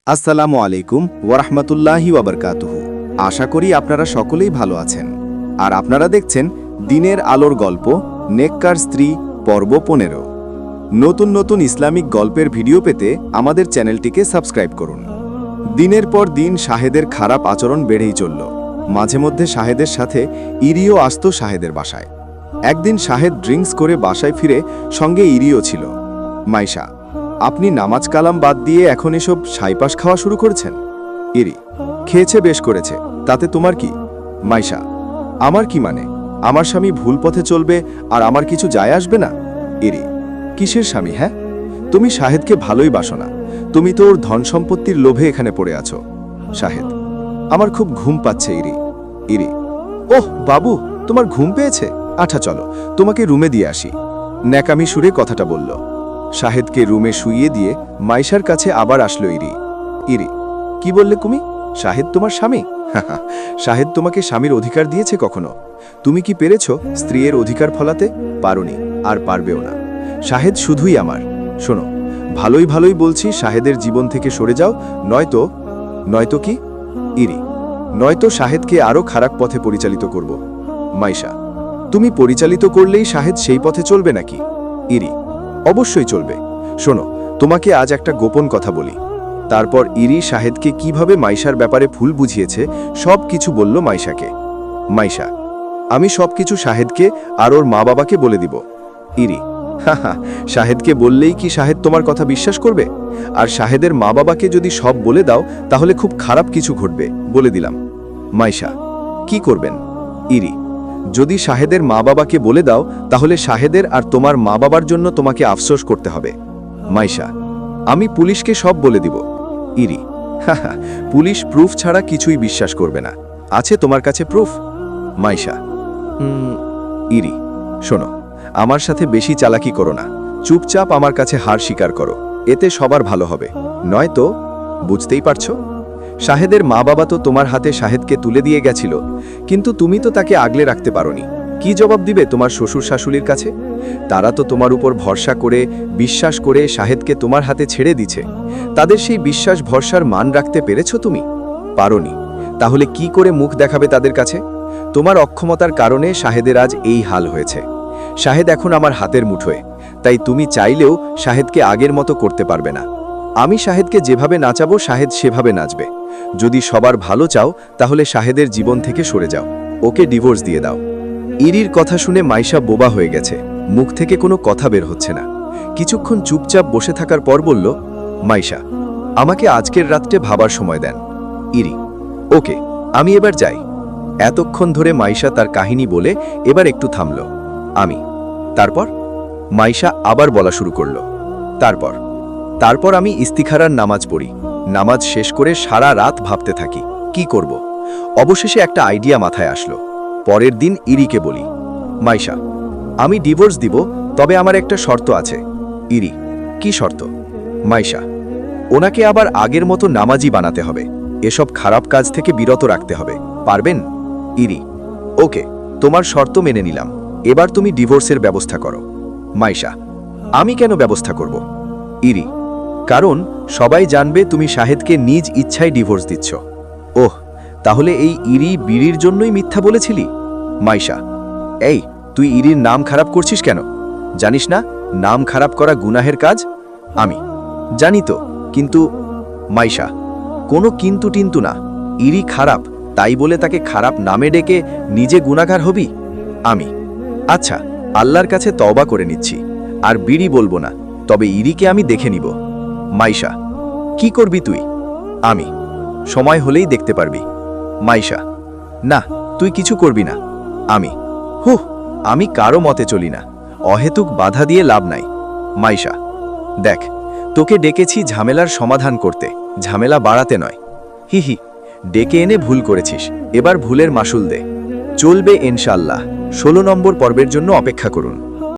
আসসালামু আলাইকুম ওয়ারাহমাতুল্লাহি ওয়াবারকাতুহু। আশা করি আপনারা সকলেই ভালো আছেন। আর আপনারা দেখছেন দিনের আলোর গল্প নেককার স্ত্রী পর্ব 15। নতুন নতুন ইসলামিক গল্পের ভিডিও পেতে আমাদের চ্যানেলটিকে সাবস্ক্রাইব করুন। দিনের পর দিন শাহেদের খারাপ আচরণ বেড়েই চলল। মাঝে মধ্যে শাহেদের সাথে ইরিও আসত শাহেদের বাসায়। একদিন শাহেদ ড্রিঙ্কস করে বাসায় ফিরে সঙ্গে ইরিও ছিল। মাইশা, আপনি নামাজ কালাম বাদ দিয়ে এখন এসব ছাইপাস খাওয়া শুরু করেছেন? ইরি, খেয়েছে বেশ করেছে, তাতে তোমার কি? মাইশা, আমার কি মানে? আমার স্বামী ভুল পথে চলবে আর আমার কিছু যায় আসবে না? ইরি, কিসের স্বামী? হ্যাঁ, তুমি শাহেদকে ভালোই বাসো না, তুমি তো ওর ধন সম্পত্তির লোভে এখানে পড়ে আছো। শাহেদ, আমার খুব ঘুম পাচ্ছে। ইরি, ইরি, ওহ বাবু, তোমার ঘুম পেয়েছে? আচ্ছা চলো, তোমাকে রুমে দিয়ে আসি। ন্যাকামি সুরে কথাটা বলল। শাহেদকে রুমে শুইয়ে দিয়ে মাইশার কাছে আবার আসলো ইরি। ইরি, কি বললে তুমি? শাহেদ তোমার স্বামী? শাহেদ তোমাকে স্বামীর অধিকার দিয়েছে কখনো? তুমি কি পেরেছ স্ত্রীর অধিকার ফলাতে? পারোনি, আর পারবেও না। শাহেদ শুধুই আমার। শোনো, ভালোই ভালোই বলছি, শাহেদের জীবন থেকে সরে যাও, নয়তো কি? ইরি, নয়তো শাহেদকে আরও খারাপ পথে পরিচালিত করব। মাইশা, তুমি পরিচালিত করলেই শাহেদ সেই পথে চলবে নাকি? ইরি, অবশ্যই চলবে। শোনো, তোমাকে আজ একটা গোপন কথা বলি। তারপর ইরি শাহেদকে কিভাবে মাইশার ব্যাপারে ভুল বুঝিয়েছে সব কিছু বলল মাইশাকে। মাইশা, আমি সব কিছু শাহেদকে আর ওর মা বাবাকে বলে দিব। ইরি, হা, শাহেদকে বললেই কি শাহেদ তোমার কথা বিশ্বাস করবে? আর শাহেদের মা বাবাকে যদি সব বলে দাও তাহলে খুব খারাপ কিছু ঘটবে, বলে দিলাম। মাইশা, কি করবেন? ইরি, যদি শাহেদের মা বাবাকে বলে দাও তাহলে শাহেদের আর তোমার মা বাবার জন্য তোমাকে আফসোস করতে হবে। মাইশা, আমি পুলিশকে সব বলে দিব। ইরি, হা, পুলিশ প্রুফ ছাড়া কিছুই বিশ্বাস করবে না। আছে তোমার কাছে প্রুফ? মাইশা, ইরি, শোনো, আমার সাথে বেশি চালাকি করো না, চুপচাপ আমার কাছে হার স্বীকার করো, এতে সবার ভালো হবে। নয়তো, বুঝতেই পারছো, শাহেদের মা বাবা তো তোমার হাতে শাহেদকে তুলে দিয়ে গেছিল, কিন্তু তুমি তো তাকে আগলে রাখতে পারোনি। কি জবাব দিবে তোমার শ্বশুর শাশুড়ির কাছে? তারা তো তোমার উপর ভরসা করে, বিশ্বাস করে শাহেদকে তোমার হাতে ছেড়ে দিছে। তাদের সেই বিশ্বাস ভরসার মান রাখতে পেরেছো তুমি? পারোনি। তাহলে কি করে মুখ দেখাবে তাদের কাছে? তোমার অক্ষমতার কারণে শাহেদের আজ এই হাল হয়েছে। শাহেদ এখন আমার হাতের মুঠোয়, তাই তুমি চাইলেও শাহেদকে আগের মতো করতে পারবে না। আমি শাহেদকে যেভাবে নাচাবো শাহেদ সেভাবে নাচবে। যদি সবার ভালো চাও তাহলে শাহেদের জীবন থেকে সরে যাও, ওকে ডিভোর্স দিয়ে দাও। ইরির কথা শুনে মাইশা বোবা হয়ে গেছে, মুখ থেকে কোনো কথা বের হচ্ছে না। কিছুক্ষণ চুপচাপ বসে থাকার পর বলল, মাইশা, আমাকে আজকের রাতটা ভাবার সময় দেন। ইরি, ওকে, আমি এবার যাই। এতক্ষণ ধরে মাইশা তার কাহিনী বলে এবার একটু থামল। তারপর মাইশা আবার বলা শুরু করল। তারপর আমি ইস্তিখারার নামাজ পড়ি। নামাজ শেষ করে সারা রাত ভাবতে থাকি কি করব। অবশেষে একটা আইডিয়া মাথায় আসলো। পরের দিন ইরিকে বলি, মাইশা, আমি ডিভোর্স দিব, তবে আমার একটা শর্ত আছে। ইরি, কি শর্ত? মাইশা, ওনাকে আবার আগের মতো নামাজি বানাতে হবে, এসব খারাপ কাজ থেকে বিরত রাখতে হবে। পারবেন? ইরি, ওকে, তোমার শর্ত মেনে নিলাম। এবার তুমি ডিভোর্সের ব্যবস্থা করো। মাইশা, আমি কেন ব্যবস্থা করব? ইরি, কারণ সবাই জানবে তুমি শাহেদকে নিজ ইচ্ছায় ডিভোর্স দিচ্ছ। ওহ, তাহলে এই ইরি বিড়ির জন্যই মিথ্যা বলেছিলি? মাইশা, এই, তুই ইরির নাম খারাপ করছিস কেন? জানিস না নাম খারাপ করা গুনাহের কাজ? আমি জানি তো, কিন্তু। মাইশা, কোনো কিন্তু টিন্তু না। ইরি খারাপ, তাই বলে তাকে খারাপ নামে ডেকে নিজে গুনাহগার হবি? আমি আচ্ছা, আল্লাহর কাছে তওবা করে নিচ্ছি, আর বিড়ি বলবো না, তবে ইরিকে আমি দেখে নিব। মাইশা, কি করবি তুই? আমি সময় হলেই দেখতে পারবি। মাইশা, না, তুই কিছু করবি না। আমি কারো মতে চলি না, অহেতুক বাধা দিয়ে লাভ নাই। মাইশা, দেখ, তোকে ডেকেছি ঝামেলার সমাধান করতে, ঝামেলা বাড়াতে নয়। হি, ডেকে এনে ভুল করেছিস, এবার ভুলের মাসুল দে। চলবে ইনশাআল্লাহ। 16 নম্বর পর্বের জন্য অপেক্ষা করুন।